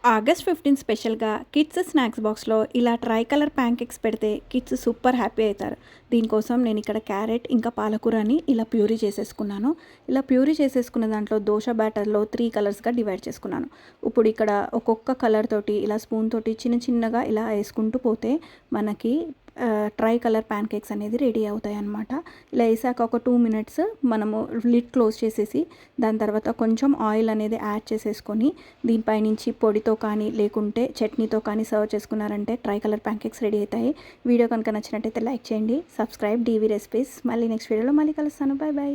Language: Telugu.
ఆగస్ట్ 15 స్పెషల్‌గా కిడ్స్ స్నాక్స్ బాక్స్‌లో ఇలా ట్రై కలర్ ప్యాన్‌కేక్స్ పెడితే కిడ్స్ సూపర్ హ్యాపీ అయితారు. దీనికోసం నేను ఇక్కడ క్యారెట్ ఇంకా పాలకూరని ఇలా ప్యూరీ చేసేసుకున్నాను. ఇలా ప్యూరీ చేసేసుకున్న దాంట్లో దోస బ్యాటర్‌లో 3 కలర్స్‌గా డివైడ్ చేసుకున్నాను. ఇప్పుడు ఇక్కడ ఒక్కొక్క కలర్ తోటి ఇలా స్పూన్ తోటి చిన్న చిన్నగా ఇలా వేసుకుంటూ పోతే మనకి ట్రై కలర్ ప్యాన్‌కేక్స్ అనేది రెడీ అవుతాయన్నమాట. ఇలా వేసాక ఒక 2 మినిట్స్ మనము లిడ్ క్లోజ్ చేసేసి దాని తర్వాత కొంచెం ఆయిల్ అనేది యాడ్ చేసేసుకొని దీనిపై నుంచి పొడితో కానీ లేకుంటే చట్నీతో కానీ సర్వ్ చేసుకున్నారంటే ట్రై కలర్ ప్యాన్‌కేక్స్ రెడీ అవుతాయి. వీడియో కనుక నచ్చినట్టయితే లైక్ చేయండి. Subscribe DV recipes. మళ్ళీ నెక్స్ట్ వీడియోలో మళ్ళీ కలుస్తాను. Bye bye.